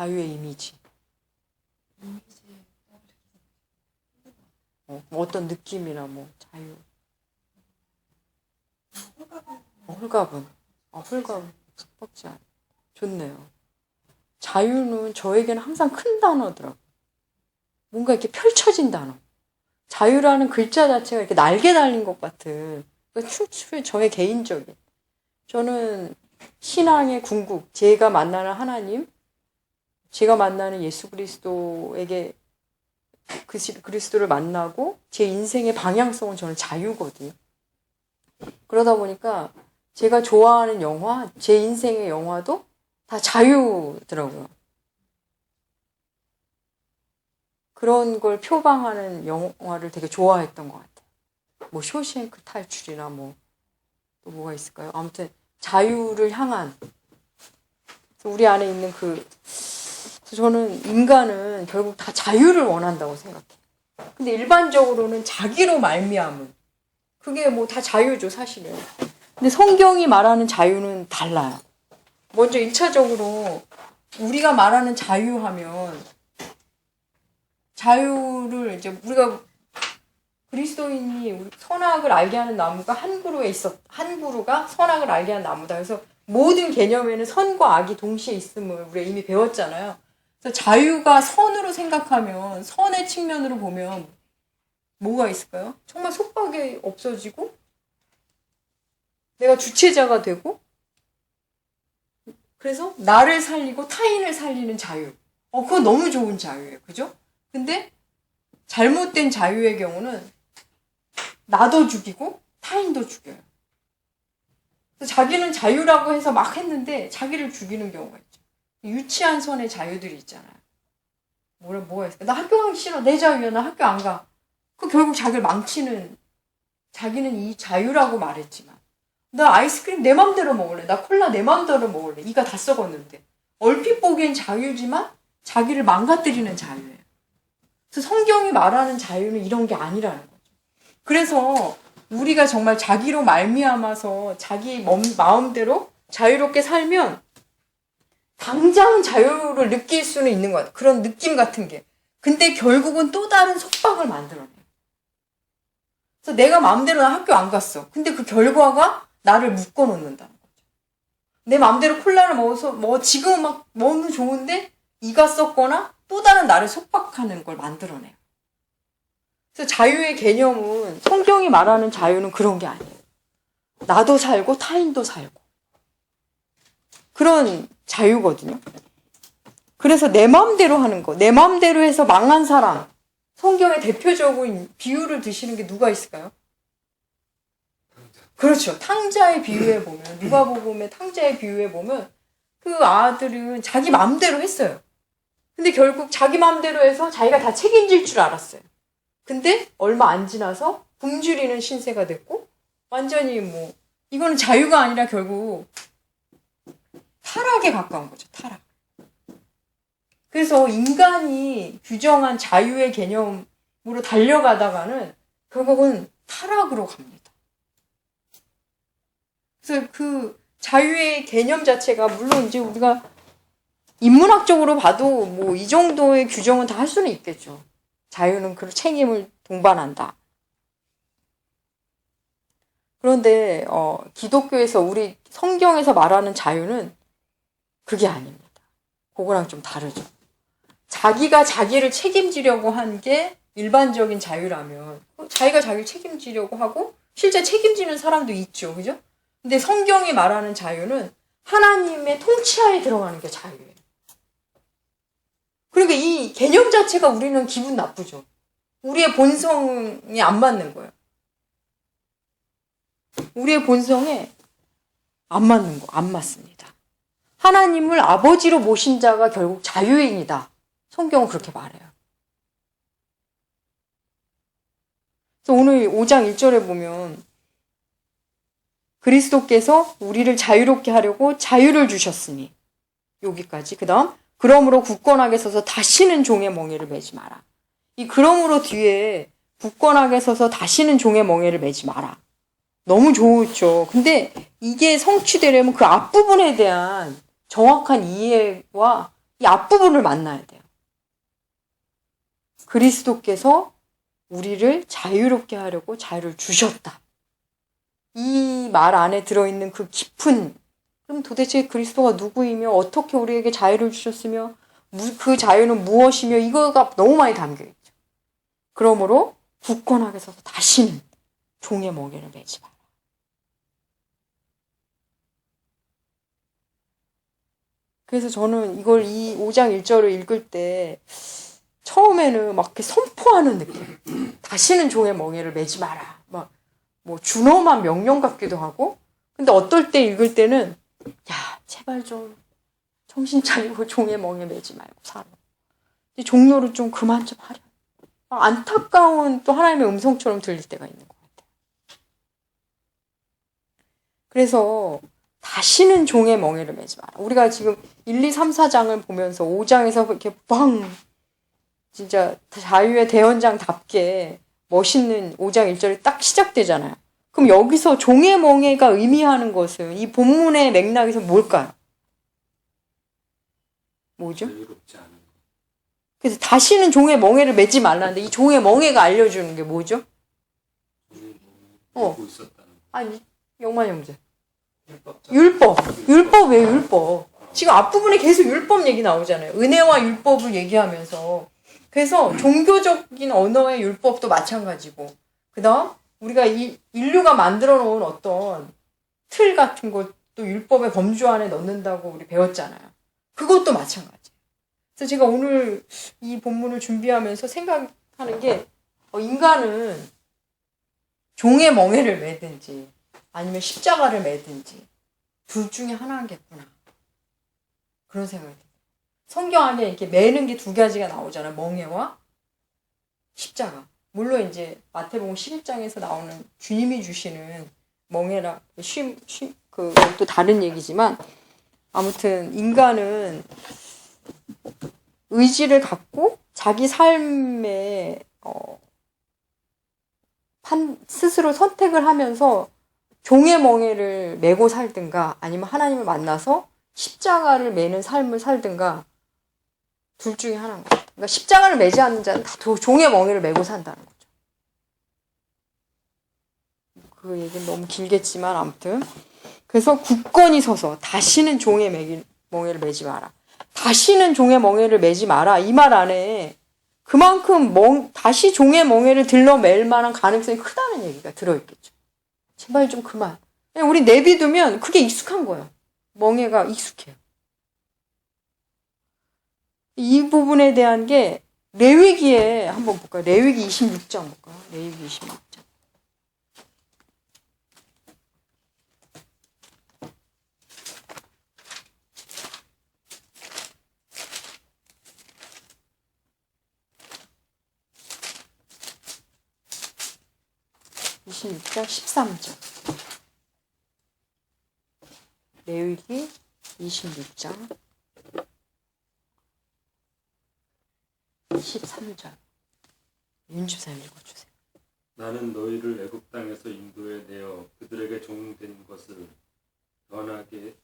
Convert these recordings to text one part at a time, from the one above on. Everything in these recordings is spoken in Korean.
자유의 이미지. 어떤 느낌이나 뭐 자유. 홀가분. 홀가분. 속박지 않아. 좋네요. 자유는 저에게는 항상 큰 단어더라고요. 뭔가 이렇게 펼쳐진 단어. 자유라는 글자 자체가 이렇게 날개 달린 것 같은, 저의 개인적인. 저는 신앙의 궁극, 제가 만나는 하나님, 제가 만나는 예수 그리스도에게 그리스도를 만나고 제 인생의 방향성은 저는 자유거든요. 그러다 보니까 제가 좋아하는 영화, 제 인생의 영화도 다 자유더라고요. 그런 걸 표방하는 영화를 되게 좋아했던 것 같아요. 뭐 쇼생크 탈출이나 또 뭐가 있을까요? 아무튼 자유를 향한, 우리 안에 있는 저는 인간은 결국 다 자유를 원한다고 생각해요. 근데 일반적으로는 자기로 말미암은, 그게 다 자유죠, 사실은. 근데 성경이 말하는 자유는 달라요. 먼저 1차적으로 우리가 말하는 자유하면, 자유를 이제 우리가 그리스도인이 선악을 알게 하는 나무가 한 그루가 선악을 알게 하는 나무다. 그래서 모든 개념에는 선과 악이 동시에 있음을 우리가 이미 배웠잖아요. 그래서 자유가 선으로 생각하면, 선의 측면으로 보면 뭐가 있을까요? 정말 속박이 없어지고 내가 주체자가 되고, 그래서 나를 살리고 타인을 살리는 자유. 그거 너무 좋은 자유예요. 그죠? 근데 잘못된 자유의 경우는 나도 죽이고 타인도 죽여요. 그래서 자기는 자유라고 해서 막 했는데 자기를 죽이는 경우가 있죠. 유치한 선의 자유들이 있잖아요. 뭐가 있을까? 나 학교 가기 싫어. 내 자유야. 나 학교 안 가. 그 결국 자기를 망치는, 자기는 이 자유라고 말했지만, 나 아이스크림 내 맘대로 먹을래. 나 콜라 내 맘대로 먹을래. 이가 다 썩었는데. 얼핏 보기엔 자유지만 자기를 망가뜨리는 자유예요. 그래서 성경이 말하는 자유는 이런 게 아니라는 거죠. 그래서 우리가 정말 자기로 말미암아서 자기 마음대로 자유롭게 살면 당장 자유를 느낄 수는 있는 것 같아요. 그런 느낌 같은 게. 근데 결국은 또 다른 속박을 만들어내요. 그래서 내가 마음대로 나 학교 안 갔어. 근데 그 결과가 나를 묶어놓는다는 거죠. 내 마음대로 콜라를 먹어서 지금은 막 너무 좋은데 이가 썩거나 또 다른 나를 속박하는 걸 만들어내요. 그래서 자유의 개념은, 성경이 말하는 자유는 그런 게 아니에요. 나도 살고 타인도 살고. 그런 자유거든요. 그래서 내 마음대로 하는 거, 내 마음대로 해서 망한 사람, 성경의 대표적인 비유를 드시는 게 누가 있을까요? 그렇죠. 탕자의 비유에 보면, 누가복음의 탕자의 비유에 보면 그 아들은 자기 마음대로 했어요. 근데 결국 자기 마음대로 해서 자기가 다 책임질 줄 알았어요. 근데 얼마 안 지나서 굶주리는 신세가 됐고, 완전히 이거는 자유가 아니라 결국 타락에 가까운 거죠. 타락. 그래서 인간이 규정한 자유의 개념으로 달려가다가는 결국은 타락으로 갑니다. 그래서 그 자유의 개념 자체가, 물론 이제 우리가 인문학적으로 봐도 이 정도의 규정은 다 할 수는 있겠죠. 자유는 그 책임을 동반한다. 그런데 기독교에서, 우리 성경에서 말하는 자유는 그게 아닙니다. 그거랑 좀 다르죠. 자기가 자기를 책임지려고 한 게 일반적인 자유라면, 자기가 자기를 책임지려고 하고 실제 책임지는 사람도 있죠. 그죠? 근데 성경이 말하는 자유는 하나님의 통치하에 들어가는 게 자유예요. 그러니까 이 개념 자체가 우리는 기분 나쁘죠. 우리의 본성이 안 맞는 거예요. 우리의 본성에 안 맞습니다. 하나님을 아버지로 모신 자가 결국 자유인이다. 성경은 그렇게 말해요. 그래서 오늘 5장 1절에 보면 그리스도께서 우리를 자유롭게 하려고 자유를 주셨으니, 여기까지. 그 다음, 그러므로 굳건하게 서서 다시는 종의 멍에를 매지 마라. 이 그러므로 뒤에 굳건하게 서서 다시는 종의 멍에를 매지 마라. 너무 좋죠. 근데 이게 성취되려면 그 앞부분에 대한 정확한 이해와 이 앞부분을 만나야 돼요. 그리스도께서 우리를 자유롭게 하려고 자유를 주셨다. 이 말 안에 들어있는 그 깊은, 그럼 도대체 그리스도가 누구이며 어떻게 우리에게 자유를 주셨으며 그 자유는 무엇이며 이거가 너무 많이 담겨있죠. 그러므로 굳건하게 서서 다시는 종의 멍에를 매지 마라. 그래서 저는 이걸 이 5장 1절을 읽을 때 처음에는 막 이렇게 선포하는 느낌. 다시는 종의 멍에를 매지 마라. 막 뭐 준엄한 명령 같기도 하고. 근데 어떨 때 읽을 때는 야, 제발 좀 정신 차리고 종의 멍에 매지 말고 살아. 종로를 좀 그만 좀 하려. 안타까운 또 하나님의 음성처럼 들릴 때가 있는 것 같아요. 그래서 다시는 종의 멍에를 매지 마라. 우리가 지금 1, 2, 3, 4장을 보면서 5장에서 이렇게 빵 진짜 자유의 대원장답게 멋있는 5장 1절이 딱 시작되잖아요. 그럼 여기서 종의 멍에가 의미하는 것은 이 본문의 맥락에서 뭘까요? 뭐죠? 그래서 다시는 종의 멍에를 매지 말라는데 이 종의 멍에가 알려주는 게 뭐죠? 아니, 영만 형제. 율법. 율법 왜 율법? 지금 앞부분에 계속 율법 얘기 나오잖아요. 은혜와 율법을 얘기하면서. 그래서 종교적인 언어의 율법도 마찬가지고. 그 다음, 우리가 이 인류가 만들어 놓은 어떤 틀 같은 것도 율법의 범주 안에 넣는다고 우리 배웠잖아요. 그것도 마찬가지예요. 그래서 제가 오늘 이 본문을 준비하면서 생각하는 게, 인간은 종의 멍에를 매든지, 아니면 십자가를 매든지, 둘 중에 하나겠구나. 그런 생각이 들어요. 성경 안에 이렇게 매는 게 두 가지가 나오잖아요. 멍에와 십자가. 물론 이제 마태복음 11장에서 나오는 주님이 주시는 멍에라 그것도 다른 얘기지만 아무튼 인간은 의지를 갖고 자기 삶에 스스로 선택을 하면서 종의 멍에를 메고 살든가 아니면 하나님을 만나서 십자가를 매는 삶을 살든가 둘 중에 하나인 거예요. 그러니까 십자가를 매지 않는 자는 다 종의 멍에를 메고 산다는 거죠. 그 얘기는 너무 길겠지만 아무튼 그래서 굳건히 서서 다시는 종의 멍에를 매지 마라. 다시는 종의 멍에를 매지 마라. 이 말 안에 그만큼 다시 종의 멍에를 들러맬 만한 가능성이 크다는 얘기가 들어있겠죠. 제발 좀 그만. 우리 내비두면 그게 익숙한 거예요. 멍에가 익숙해요. 이 부분에 대한 게 레위기에 한번 볼까요? 레위기 26장 볼까요? 레위기 26장. (26장) 13절. 레위기 26장 13절. 윤집사님 읽어주세요. 나는 너희를 애굽 땅에서 인도해 내어 그들에게 종된 것을 면하게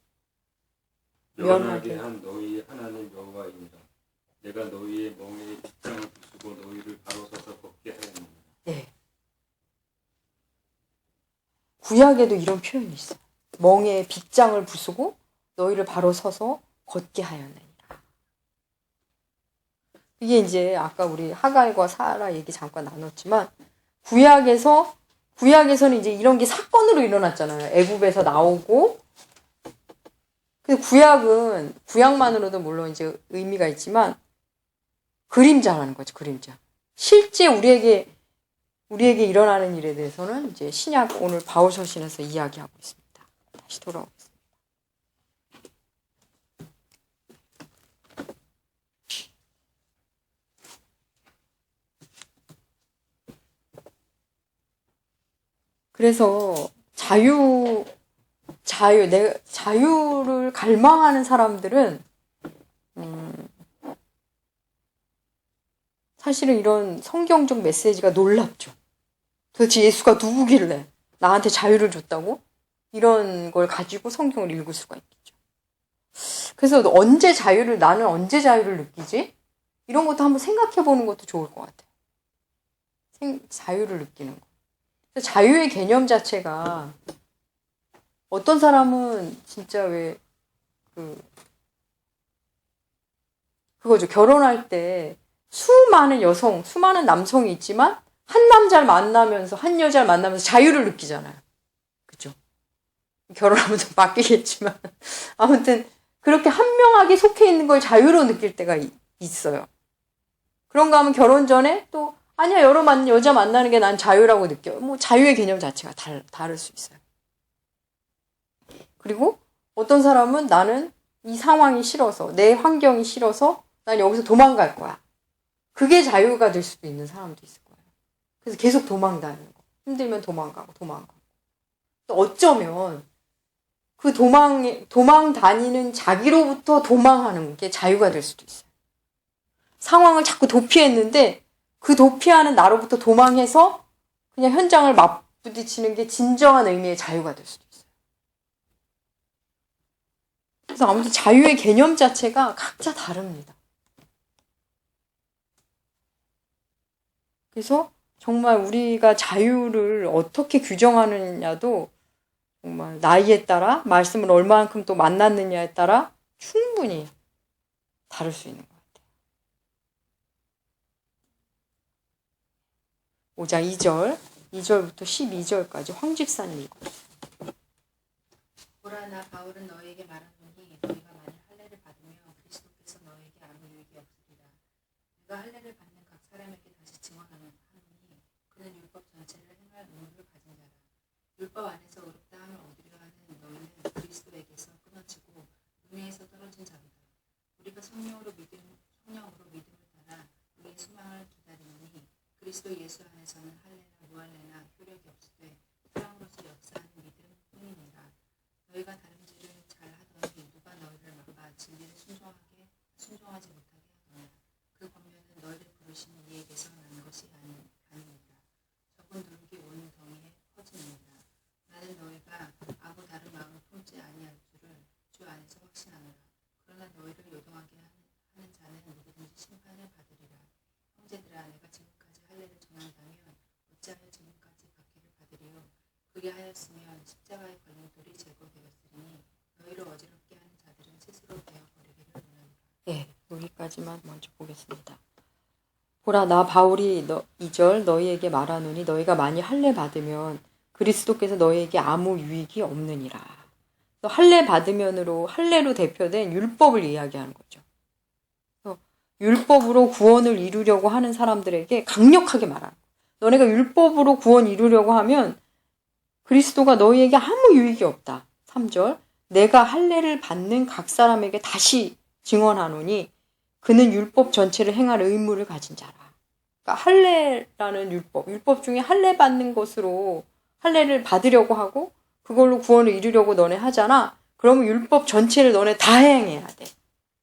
한 너희 하나님 여호와이니라. 내가 너희의 멍에에 빗장을 부수고 너희를 바로 서서 걷게 하였느니라. 네. 구약에도 이런 표현이 있어요. 멍에에 빗장을 부수고 너희를 바로 서서 걷게 하였느니라. 이게 이제 아까 우리 하갈과 사라 얘기 잠깐 나눴지만 구약에서는 이제 이런 게 사건으로 일어났잖아요. 애굽에서 나오고. 근데 구약만으로도 물론 이제 의미가 있지만 그림자라는 거죠. 그림자. 실제 우리에게 일어나는 일에 대해서는 이제 신약 오늘 바울서신에서 이야기하고 있습니다. 다시 돌아오겠습니다. 그래서 자유를 갈망하는 사람들은 사실은 이런 성경적 메시지가 놀랍죠. 도대체 예수가 누구길래 나한테 자유를 줬다고? 이런 걸 가지고 성경을 읽을 수가 있겠죠. 그래서 나는 언제 자유를 느끼지? 이런 것도 한번 생각해 보는 것도 좋을 것 같아요. 자유를 느끼는 거. 그래서 자유의 개념 자체가 어떤 사람은 진짜 그거죠. 결혼할 때 수많은 남성이 있지만 한 남자를 만나면서 한 여자를 만나면서 자유를 느끼잖아요. 그죠? 결혼하면 좀 바뀌겠지만 아무튼 그렇게 한명하게 속해 있는 걸 자유로 느낄 때가 있어요. 그런가 하면 결혼 전에 또 아니야 여러 여자 만나는 게 난 자유라고 느껴. 뭐 자유의 개념 자체가 다를 수 있어요. 그리고 어떤 사람은 나는 이 상황이 싫어서 내 환경이 싫어서 난 여기서 도망갈 거야. 그게 자유가 될 수도 있는 사람도 있을 거예요. 그래서 계속 도망다니는 거. 힘들면 도망가고. 또 어쩌면 그 도망 다니는 자기로부터 도망하는 게 자유가 될 수도 있어요. 상황을 자꾸 도피했는데 그 도피하는 나로부터 도망해서 그냥 현장을 맞부딪히는 게 진정한 의미의 자유가 될 수도 있어요. 그래서 아무튼 자유의 개념 자체가 각자 다릅니다. 그래서 정말 우리가 자유를 어떻게 규정하느냐도 정말 나이에 따라 말씀을 얼마만큼 또 만났느냐에 따라 충분히 다를 수 있는 것 같아요. 5장 2절부터 12절까지 황 집사님 읽어주세요. 보라 나 바울은 너에게 말하노니 너희가 만일 할례를 받으면 그리스도께서 너에게 아무 유익이 없으리라. 네가 할례를 받는 각 사람에게 다시 증언하노니 그는 율법 전체를 행할 의무를 가진 자라. 율법 안에서 의롭다 함을 얻으려 하는 너희는 그리스도에게서 끊어지고 은혜에서 떨어진 자로다. 우리가 성령으로 믿음을 따라 우리의 소망을 기다리노니 그리스도 예수 안에서는 할례나 무할례나 효력이 없으되 사랑으로서 역사하는 믿음뿐이니라. 너희가 다름질을 잘하더니 누가 너희를 막아 진리를 순종하지 못하게 하거나 그 권면은 너희를 부르신 이에게서 난 것이 아닙니다. 적은 누룩이 온 덩이에 퍼집니다. 나는 너희가 아무 다른 마음을 품지 아니할 줄을 주 안에서 확신하노라. 그러나 너희를 요동하게 하는 자는 누구든지 심판을 받으리라. 형제들아 내가 지금까지 할례를 전한다면 어찌하여 지금까지 박해를 받으리요. 그리하였으면 십자가에 걸린 돌이 제거되었으니 너희를 어지럽게 하는 자들은 스스로 베어버리기를 원하노라. 네, 여기까지만 먼저 보겠습니다. 보라 나 바울이 2절 너희에게 말하노니 너희가 많이 할례 받으면 그리스도께서 너희에게 아무 유익이 없느니라. 할례 받으면으로 할례로 대표된 율법을 이야기하는 거죠. 율법으로 구원을 이루려고 하는 사람들에게 강력하게 말하는 거예요. 너네가 율법으로 구원 이루려고 하면 그리스도가 너희에게 아무 유익이 없다. 3절 내가 할례를 받는 각 사람에게 다시 증언하노니 그는 율법 전체를 행할 의무를 가진 자라. 그러니까 할례라는 율법 중에 할례 받는 것으로 할례를 받으려고 하고 그걸로 구원을 이루려고 너네 하잖아. 그러면 율법 전체를 너네 다 행해야 돼.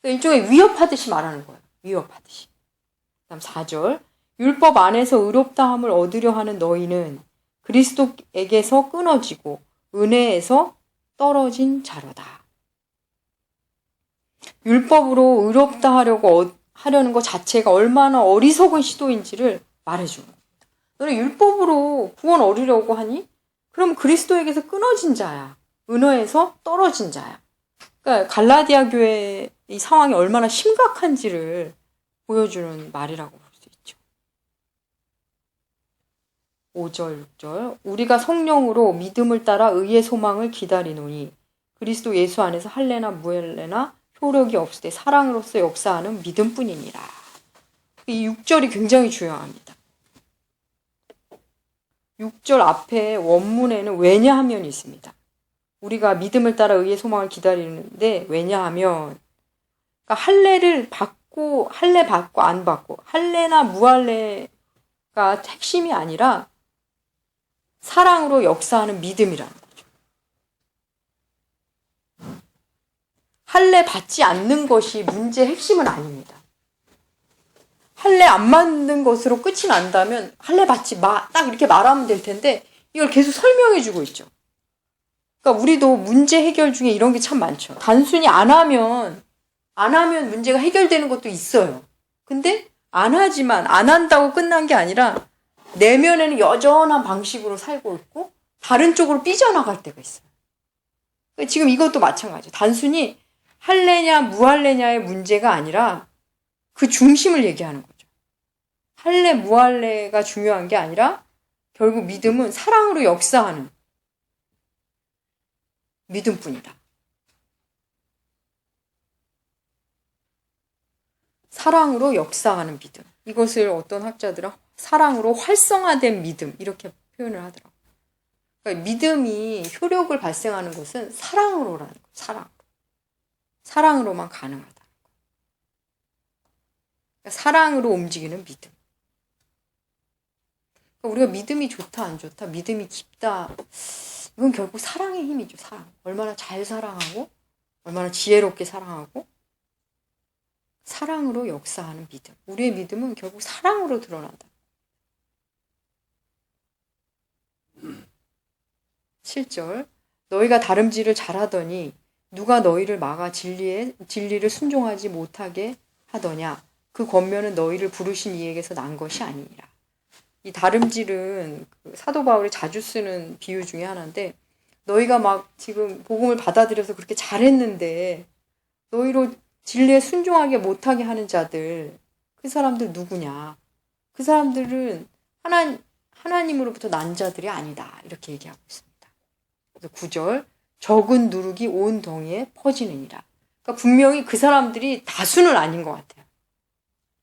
일종의 위협하듯이 말하는 거예요. 위협하듯이. 그다음 4절 율법 안에서 의롭다함을 얻으려 하는 너희는 그리스도에게서 끊어지고 은혜에서 떨어진 자로다. 율법으로 의롭다 하려는 것 자체가 얼마나 어리석은 시도인지를 말해주는 겁니다. 너는 율법으로 구원 얻으려고 하니? 그럼 그리스도에게서 끊어진 자야. 은혜에서 떨어진 자야. 그러니까 갈라디아 교회의 이 상황이 얼마나 심각한지를 보여주는 말이라고 볼 수 있죠. 5절, 6절 우리가 성령으로 믿음을 따라 의의 소망을 기다리노니 그리스도 예수 안에서 할례나 무할례나 효력이 없을 때 사랑으로서 역사하는 믿음뿐이니라. 이 6절이 굉장히 중요합니다. 6절 앞에 원문에는 왜냐하면이 있습니다. 우리가 믿음을 따라 의의 소망을 기다리는데 왜냐하면 그러니까 할례 받고 안 받고 할례나 무할례가 핵심이 아니라 사랑으로 역사하는 믿음이라는 거죠. 할례 받지 않는 것이 문제의 핵심은 아닙니다. 할례 안 받는 것으로 끝이 난다면 할례 받지 마. 딱 이렇게 말하면 될 텐데 이걸 계속 설명해 주고 있죠. 그러니까 우리도 문제 해결 중에 이런 게 참 많죠. 단순히 안 하면 안 하면 문제가 해결되는 것도 있어요. 근데 안 하지만 안 한다고 끝난 게 아니라 내면에는 여전한 방식으로 살고 있고 다른 쪽으로 삐져나갈 때가 있어요. 지금 이것도 마찬가지예요. 단순히 할래냐 무할래냐의 문제가 아니라 그 중심을 얘기하는 거죠. 할래 무할래가 중요한 게 아니라 결국 믿음은 사랑으로 역사하는 믿음뿐이다. 사랑으로 역사하는 믿음. 이것을 어떤 학자들은 사랑으로 활성화된 믿음 이렇게 표현을 하더라고요. 그러니까 믿음이 효력을 발생하는 것은 사랑으로라는 거예요. 사랑으로. 사랑으로만 가능하다. 그러니까 사랑으로 움직이는 믿음. 그러니까 우리가 믿음이 좋다 안 좋다, 믿음이 깊다, 이건 결국 사랑의 힘이죠. 사랑. 얼마나 잘 사랑하고 얼마나 지혜롭게 사랑하고 사랑으로 역사하는 믿음. 우리의 믿음은 결국 사랑으로 드러난다. 7절 너희가 다름질을 잘하더니 누가 너희를 막아 진리를 순종하지 못하게 하더냐. 그 권면은 너희를 부르신 이에게서 난 것이 아니니라. 이 다름질은 사도 바울이 자주 쓰는 비유 중에 하나인데 너희가 막 지금 복음을 받아들여서 그렇게 잘했는데 너희로 진리에 순종하게 못하게 하는 자들, 그 사람들 누구냐? 그 사람들은 하나님으로부터 난 자들이 아니다. 이렇게 얘기하고 있습니다. 그래서 9절 적은 누룩이 온 덩이에 퍼지느니라. 그러니까 분명히 그 사람들이 다수는 아닌 것 같아요.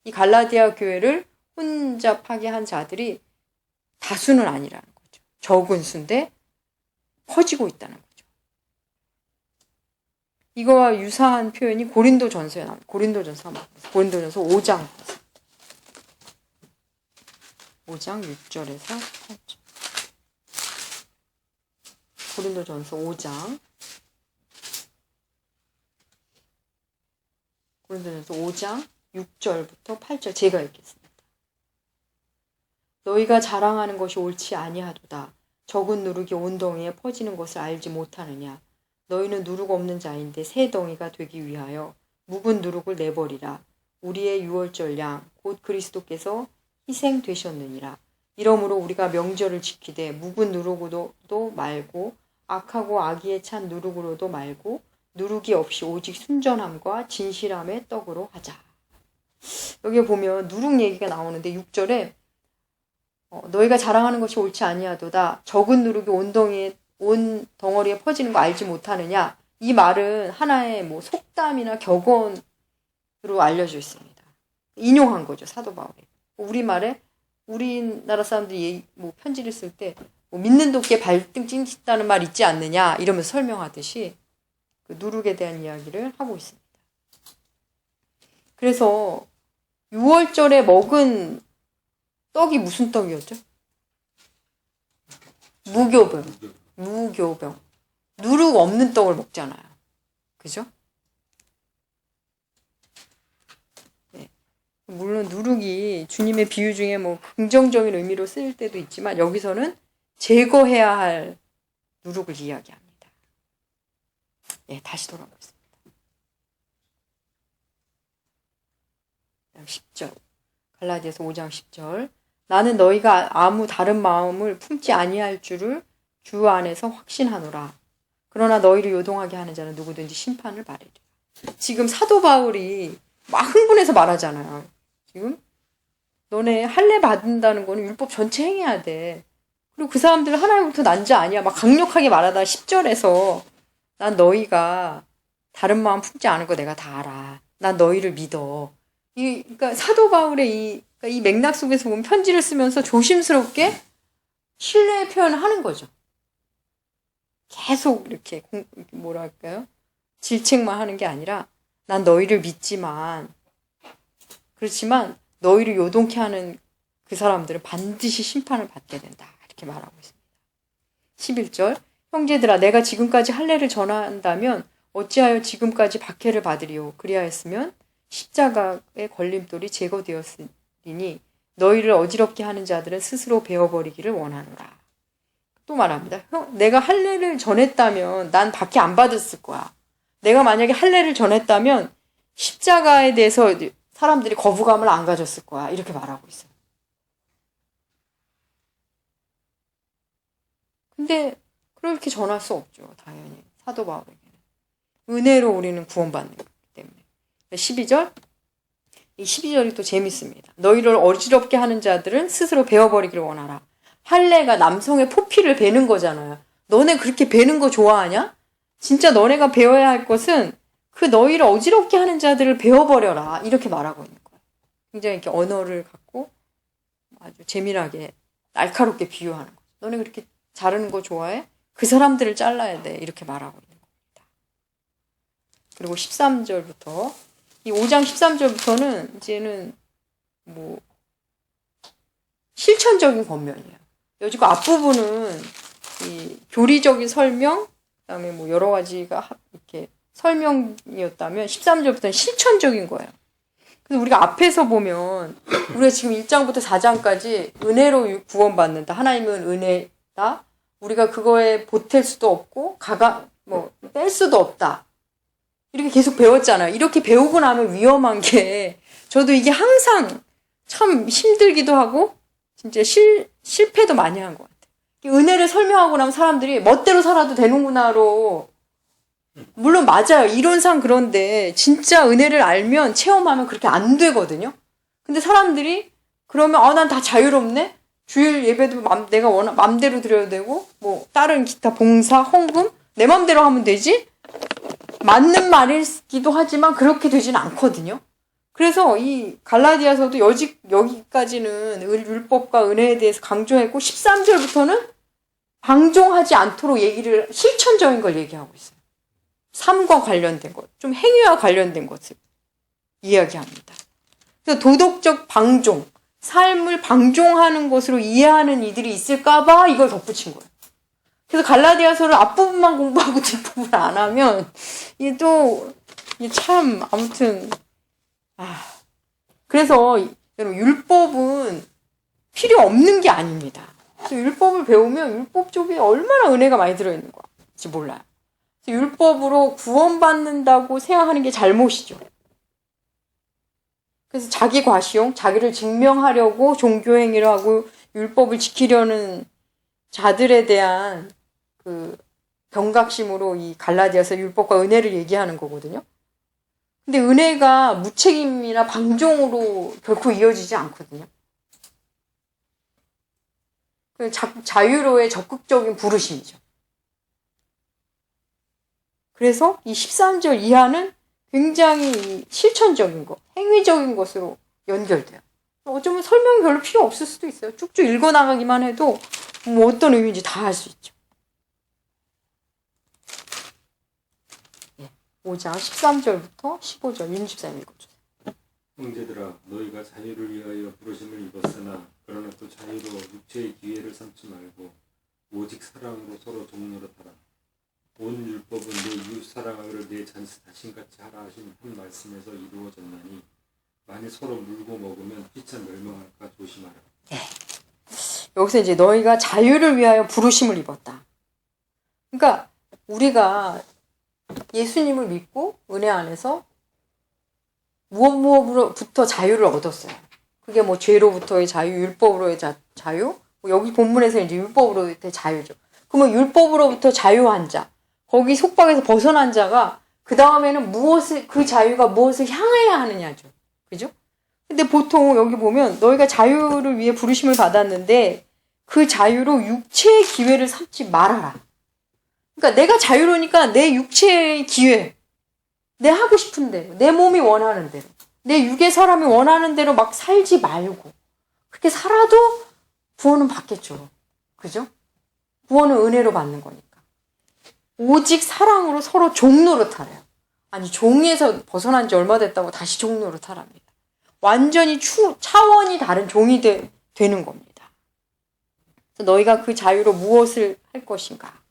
이 갈라디아 교회를 혼자 파괴한 자들이 다수는 아니라는 거죠. 적은 수인데 퍼지고 있다는 거죠. 이거와 유사한 표현이 고린도전서에 나옵니다. 고린도전서 5장 6절에서 8절. 고린도전서 5장 6절부터 8절 제가 읽겠습니다. 너희가 자랑하는 것이 옳지 아니하도다. 적은 누룩이 온 덩이에 퍼지는 것을 알지 못하느냐. 너희는 누룩 없는 자인데 새 덩이가 되기 위하여 묵은 누룩을 내버리라. 우리의 유월절 양 곧 그리스도께서 희생되셨느니라. 이러므로 우리가 명절을 지키되 묵은 누룩으로도 말고 악하고 악의에 찬 누룩으로도 말고 누룩이 없이 오직 순전함과 진실함의 떡으로 하자. 여기 보면 누룩 얘기가 나오는데 6절에 너희가 자랑하는 것이 옳지 아니하도다. 적은 누룩이 온 덩어리에 퍼지는 거 알지 못하느냐. 이 말은 하나의 속담이나 격언으로 알려져 있습니다. 인용한 거죠. 사도 바울이. 우리말에 우리나라 사람들이 편지를 쓸 때 믿는 도끼에 발등 찡찍다는 말 있지 않느냐 이러면서 설명하듯이 그 누룩에 대한 이야기를 하고 있습니다. 그래서 6월절에 먹은 떡이 무슨 떡이었죠? 무교병. 누룩 없는 떡을 먹잖아요. 그죠? 네. 물론 누룩이 주님의 비유 중에 긍정적인 의미로 쓰일 때도 있지만 여기서는 제거해야 할 누룩을 이야기합니다. 네, 다시 돌아보겠습니다. 10절. 갈라디아서 5장 10절. 나는 너희가 아무 다른 마음을 품지 아니할 줄을 주 안에서 확신하노라. 그러나 너희를 요동하게 하는 자는 누구든지 심판을 받으리라. 지금 사도 바울이 막 흥분해서 말하잖아요. 지금 너네 할례 받는다는 거는 율법 전체 행해야 돼. 그리고 그 사람들은 하나님부터 난 자 아니야. 막 강력하게 말하다 10절에서 난 너희가 다른 마음 품지 않을 거 내가 다 알아. 난 너희를 믿어. 그러니까 사도 바울의 이 맥락 속에서 보면 편지를 쓰면서 조심스럽게 신뢰의 표현을 하는 거죠. 계속 이렇게 질책만 하는 게 아니라 난 너희를 믿지만 그렇지만 너희를 요동케 하는 그 사람들은 반드시 심판을 받게 된다. 이렇게 말하고 있습니다. 11절 형제들아 내가 지금까지 할례를 전한다면 어찌하여 지금까지 박해를 받으리요. 그리하였으면 십자가의 걸림돌이 제거되었으니 너희를 어지럽게 하는 자들은 스스로 베어버리기를 원하노라. 또 말합니다. 내가 할례를 전했다면 난 박해 안 받았을 거야. 내가 만약에 할례를 전했다면 십자가에 대해서 사람들이 거부감을 안 가졌을 거야. 이렇게 말하고 있어요. 근데 그렇게 전할 수 없죠. 당연히. 사도 바울에게는. 은혜로 우리는 구원받는 거기 때문에. 12절. 이 12절이 또 재밌습니다. 너희를 어지럽게 하는 자들은 스스로 베어버리기를 원하라. 할례가 남성의 포피를 베는 거잖아요. 너네 그렇게 베는 거 좋아하냐? 진짜 너네가 배워야 할 것은 그 너희를 어지럽게 하는 자들을 베어버려라. 이렇게 말하고 있는 거예요. 굉장히 이렇게 언어를 갖고 아주 재미나게 날카롭게 비유하는 거죠. 너네 그렇게 자르는 거 좋아해? 그 사람들을 잘라야 돼. 이렇게 말하고 있는 겁니다. 그리고 13절부터 이 5장 13절부터는 이제는 뭐 실천적인 권면이에요. 여지고 앞부분은 이 교리적인 설명, 그다음에 뭐 여러 가지가 이렇게 설명이었다면 13절부터는 실천적인 거예요. 그래서 우리가 앞에서 보면 우리가 지금 1장부터 4장까지 은혜로 구원받는다. 하나님은 은혜다. 우리가 그거에 보탤 수도 없고 뺄 수도 없다. 이렇게 계속 배웠잖아요. 이렇게 배우고 나면 위험한 게 저도 이게 항상 참 힘들기도 하고 진짜 실패도 많이 한 것 같아요. 은혜를 설명하고 나면 사람들이 멋대로 살아도 되는구나로 물론 맞아요. 이론상 그런데 진짜 은혜를 알면 체험하면 그렇게 안 되거든요. 근데 사람들이 그러면 난 다 자유롭네. 주일 예배도 내가 맘대로 드려도 되고 뭐 다른 기타 봉사, 헌금 내 맘대로 하면 되지. 맞는 말이기도 하지만 그렇게 되지는 않거든요. 그래서 이 갈라디아서도 여기까지는 율법과 은혜에 대해서 강조했고 13절부터는 방종하지 않도록 실천적인 걸 얘기하고 있어요. 삶과 관련된 것, 좀 행위와 관련된 것을 이야기합니다. 그래서 도덕적 방종, 삶을 방종하는 것으로 이해하는 이들이 있을까봐 이걸 덧붙인 거예요. 그래서 갈라디아서를 앞부분만 공부하고 뒷부분을 안 하면 이게 참 아무튼 그래서 여러분 율법은 필요 없는 게 아닙니다. 그래서 율법을 배우면 율법 쪽에 얼마나 은혜가 많이 들어있는 건지 몰라요. 그래서 율법으로 구원받는다고 생각하는 게 잘못이죠. 그래서 자기 과시용, 자기를 증명하려고 종교행위를 하고 율법을 지키려는 자들에 대한 그 경각심으로 이 갈라디아서 율법과 은혜를 얘기하는 거거든요. 근데 은혜가 무책임이나 방종으로 결코 이어지지 않거든요. 자유로의 적극적인 부르심이죠. 그래서 이 13절 이하는 굉장히 실천적인 것, 행위적인 것으로 연결돼요. 어쩌면 설명이 별로 필요 없을 수도 있어요. 쭉쭉 읽어나가기만 해도 뭐 어떤 의미인지 다 알 수 있죠. 5장 13절부터 15절 윤집사님 읽어주세요. 형제들아 너희가 자유를 위하여 부르심을 입었으나 그러나 또 자유로 육체의 기회를 삼지 말고 오직 사랑으로 서로 종노릇하라. 온 율법은 내 이웃 사랑하기를 내 자신같이 하라 하신 한 말씀에서 이루어졌나니 만일 서로 물고 먹으면 피차 멸망할까 조심하라. 여기서 이제 너희가 자유를 위하여 부르심을 입었다. 그러니까 우리가 예수님을 믿고 은혜 안에서 무엇으로부터 자유를 얻었어요. 그게 뭐 죄로부터의 자유, 율법으로의 자유, 뭐 여기 본문에서 이제 율법으로의 자유죠. 그러면 율법으로부터 자유한 자, 거기 속박에서 벗어난 자가 그 다음에는 그 자유가 무엇을 향해야 하느냐죠. 그죠? 근데 보통 여기 보면 너희가 자유를 위해 부르심을 받았는데 그 자유로 육체의 기회를 삼지 말아라. 그러니까 내가 자유로우니까 내 육체의 기회, 내 하고 싶은 대로, 내 몸이 원하는 대로, 내 육의 사람이 원하는 대로 막 살지 말고 그렇게 살아도 구원은 받겠죠. 그죠? 구원은 은혜로 받는 거니까. 오직 사랑으로 서로 종노릇하래요. 아니 종에서 벗어난 지 얼마 됐다고 다시 종노릇하랍니다. 완전히 차원이 다른 종이 되는 겁니다. 그래서 너희가 그 자유로 무엇을 할 것인가?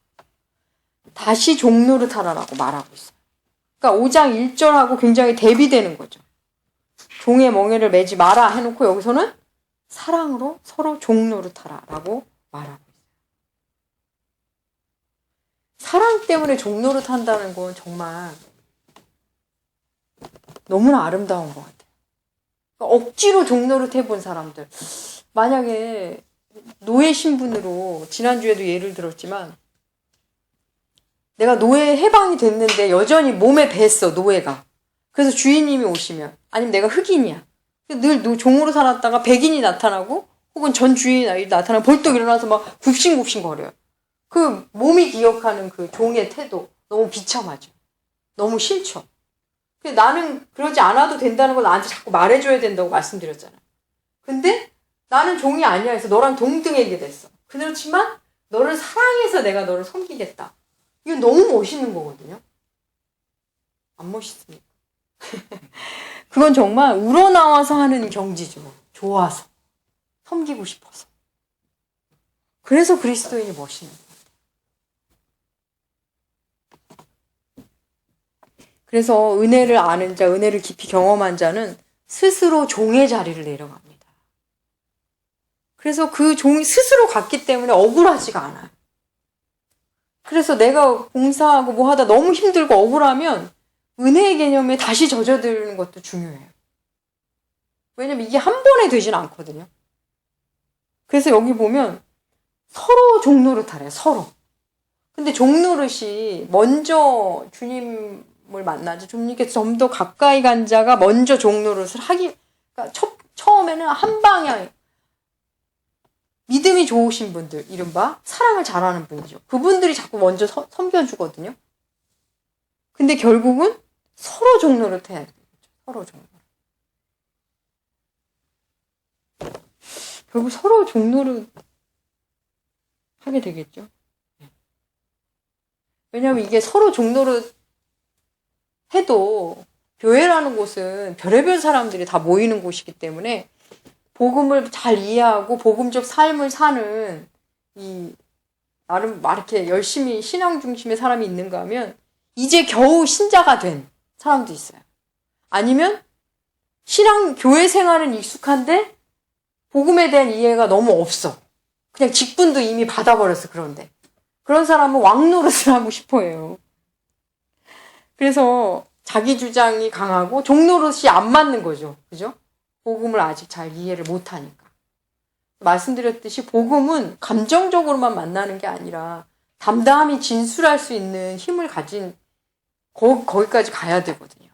다시 종노릇하라라고 말하고 있어요. 그러니까 5장 1절하고 굉장히 대비되는 거죠. 종의 멍에를 매지 마라 해놓고 여기서는 사랑으로 서로 종노릇하라라고 말하고 있어요. 사랑 때문에 종노릇한다는 건 정말 너무나 아름다운 것 같아요. 그러니까 억지로 종노릇 해본 사람들. 만약에 노예 신분으로 지난주에도 예를 들었지만 내가 노예 해방이 됐는데 여전히 몸에 뱄어 노예가. 그래서 주인님이 오시면 아니면 내가 흑인이야. 늘 종으로 살았다가 백인이 나타나고 혹은 전 주인이 나타나면 벌떡 일어나서 막 굽신굽신 거려요. 그 몸이 기억하는 그 종의 태도 너무 비참하죠. 너무 싫죠. 나는 그러지 않아도 된다는 걸 나한테 자꾸 말해줘야 된다고 말씀드렸잖아요. 근데 나는 종이 아니야 해서 너랑 동등하게 됐어. 그렇지만 너를 사랑해서 내가 너를 섬기겠다. 이건 너무 멋있는 거거든요. 안 멋있습니까? 그건 정말 우러나와서 하는 경지죠. 좋아서. 섬기고 싶어서. 그래서 그리스도인이 멋있는 거예요. 그래서 은혜를 아는 자, 은혜를 깊이 경험한 자는 스스로 종의 자리를 내려갑니다. 그래서 그 종이 스스로 갔기 때문에 억울하지가 않아요. 그래서 내가 봉사하고 뭐 하다 너무 힘들고 억울하면 은혜의 개념에 다시 젖어드는 것도 중요해요. 왜냐면 이게 한 번에 되진 않거든요. 그래서 여기 보면 서로 종노릇하래요. 서로. 근데 종노릇이 먼저 주님을 만나지 주님께서 좀 더 가까이 간 자가 먼저 종노릇을 그러니까 처음에는 한 방향 믿음이 좋으신 분들, 이른바 사랑을 잘하는 분이죠. 그분들이 자꾸 먼저 섬겨주거든요. 근데 결국은 서로 종노릇 해야 되겠죠. 서로 종노릇. 결국 서로 종노릇 하게 되겠죠. 왜냐하면 이게 서로 종노릇 해도 교회라는 곳은 별의별 사람들이 다 모이는 곳이기 때문에 복음을 잘 이해하고 복음적 삶을 사는 나름 이렇게 열심히 신앙 중심의 사람이 있는가 하면 이제 겨우 신자가 된 사람도 있어요. 아니면 교회 생활은 익숙한데 복음에 대한 이해가 너무 없어. 그냥 직분도 이미 받아버렸어. 그런데 그런 사람은 왕노릇을 하고 싶어해요. 그래서 자기 주장이 강하고 종노릇이 안 맞는 거죠. 그죠? 복음을 아직 잘 이해를 못하니까. 말씀드렸듯이 복음은 감정적으로만 만나는 게 아니라 담담히 진술할 수 있는 힘을 가진 거기까지 가야 되거든요.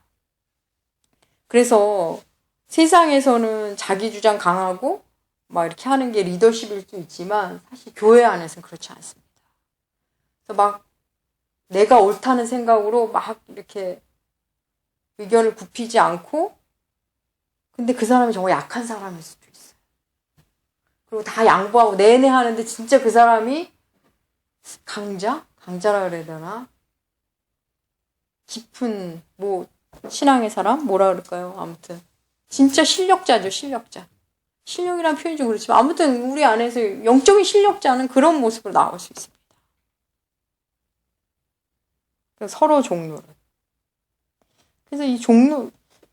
그래서 세상에서는 자기 주장 강하고 막 이렇게 하는 게 리더십일 수 있지만 사실 교회 안에서는 그렇지 않습니다. 그래서 막 내가 옳다는 생각으로 막 이렇게 의견을 굽히지 않고 근데 그 사람이 정말 약한 사람일 수도 있어요. 그리고 다 양보하고 내내 하는데 진짜 그 사람이 강자라 그래야 되나? 깊은 신앙의 사람? 뭐라 그럴까요? 아무튼 진짜 실력자죠. 실력이란 표현이 좀 그렇지만 아무튼 우리 안에서 영적인 실력자는 그런 모습으로 나올 수 있습니다. 서로 종노릇. 그래서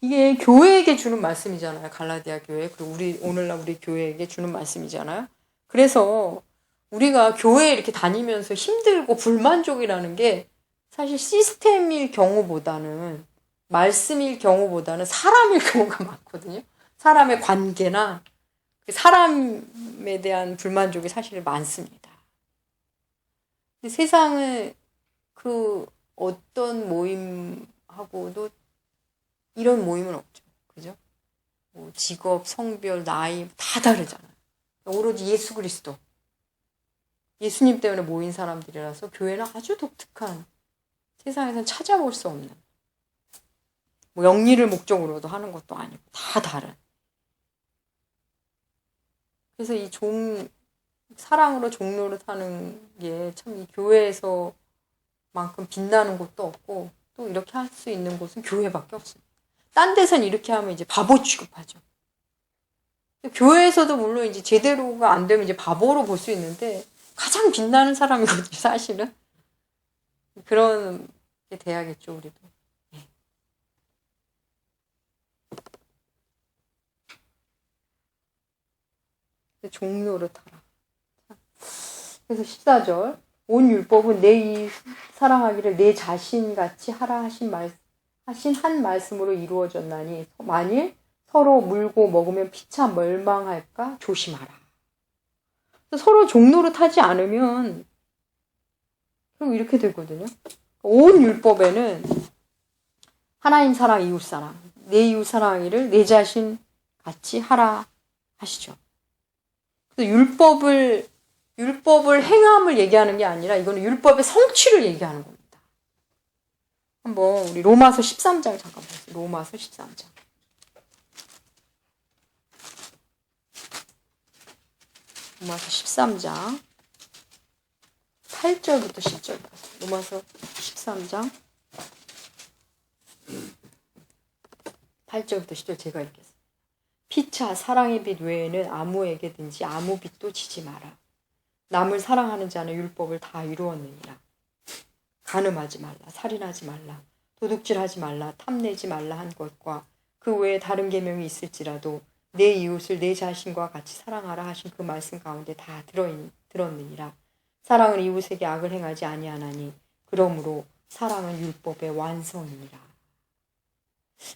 이게 교회에게 주는 말씀이잖아요. 갈라디아 교회. 그리고 오늘날 우리 교회에게 주는 말씀이잖아요. 그래서 우리가 교회에 이렇게 다니면서 힘들고 불만족이라는 게 사실 시스템일 경우보다는 말씀일 경우보다는 사람일 경우가 많거든요. 사람의 관계나 사람에 대한 불만족이 사실 많습니다. 근데 세상은 어떤 모임하고도 이런 모임은 없죠. 그죠? 직업, 성별, 나이 다 다르잖아요. 오로지 예수 그리스도. 예수님 때문에 모인 사람들이라서 교회는 아주 독특한 세상에서는 찾아볼 수 없는 영리를 목적으로도 하는 것도 아니고 다 다른. 그래서 이 사랑으로 종노릇 하는 게 참 이 교회에서만큼 빛나는 곳도 없고 또 이렇게 할 수 있는 곳은 교회밖에 없습니다. 딴 데선 이렇게 하면 이제 바보 취급하죠. 교회에서도 물론 이제 제대로가 안 되면 이제 바보로 볼 수 있는데 가장 빛나는 사람이거든요, 사실은. 그런 게 돼야겠죠, 우리도. 종노릇하라. 그래서 14절 온 율법은 내 이 사랑하기를 내 자신같이 하라 하신 한 말씀으로 이루어졌나니 만일 서로 물고 먹으면 피차 멸망할까 조심하라. 서로 종노릇하지 않으면 그럼 이렇게 되거든요. 온 율법에는 하나님 사랑, 이웃 사랑, 내 이웃 사랑이를 내 자신 같이 하라 하시죠. 그래서 율법을 행함을 얘기하는 게 아니라 이거는 율법의 성취를 얘기하는 겁니다. 한번 우리 로마서 13장 잠깐 보세요. 로마서 13장. 로마서 13장 8절부터 10절까지. 로마서 13장 8절부터 10절 제가 읽겠습니다. 피차 사랑의 빛 외에는 아무에게든지 아무 빛도 지지 마라. 남을 사랑하는 자는 율법을 다 이루었느니라. 간음하지 말라, 살인하지 말라, 도둑질하지 말라, 탐내지 말라 한 것과 그 외에 다른 계명이 있을지라도 내 이웃을 내 자신과 같이 사랑하라 하신 그 말씀 가운데 다 들었느니라. 사랑은 이웃에게 악을 행하지 아니하나니 그러므로 사랑은 율법의 완성이니라.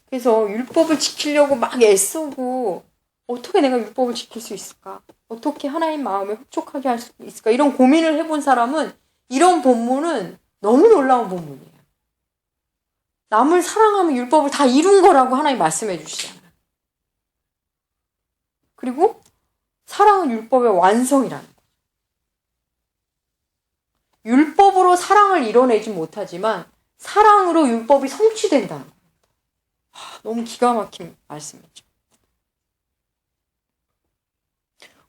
그래서 율법을 지키려고 막 애쓰고 어떻게 내가 율법을 지킬 수 있을까? 어떻게 하나님 마음에 흡족하게 할 수 있을까? 이런 고민을 해본 사람은 이런 본문은 너무 놀라운 본문이에요. 남을 사랑하면 율법을 다 이룬 거라고 하나님 말씀해 주시잖아요. 그리고 사랑은 율법의 완성이라는 거예요. 율법으로 사랑을 이뤄내지 못하지만 사랑으로 율법이 성취된다는 거예요. 너무 기가 막힌 말씀이죠.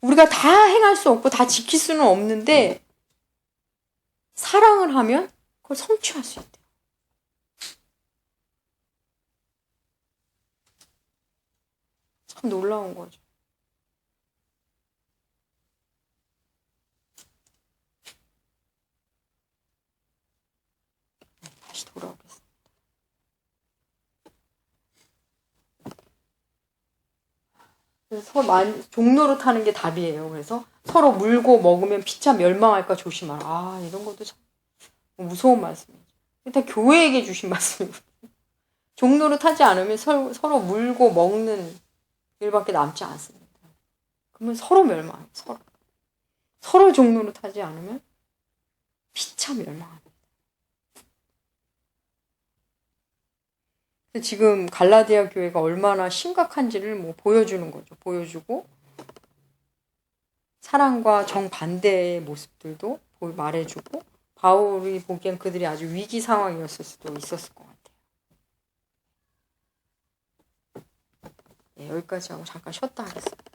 우리가 다 행할 수 없고 다 지킬 수는 없는데 사랑을 하면 그걸 성취할 수 있대요. 참 놀라운 거죠. 다시 돌아오겠습니다. 그래서 종로를 타는 게 답이에요. 그래서 서로 물고 먹으면 피차 멸망할까 조심하라. 아, 이런 것도 참 무서운 말씀이죠. 일단 교회에게 주신 말씀이거든요. 종로를 타지 않으면 서로 물고 먹는 일밖에 남지 않습니다. 그러면 서로 멸망해요. 서로 종로를 타지 않으면 피차 멸망합니다. 지금 갈라디아 교회가 얼마나 심각한지를 보여주는 거죠. 보여주고 사랑과 정반대의 모습들도 말해주고 바울이 보기엔 그들이 아주 위기 상황이었을 수도 있었을 것 같아요. 네, 여기까지 하고 잠깐 쉬었다 하겠습니다.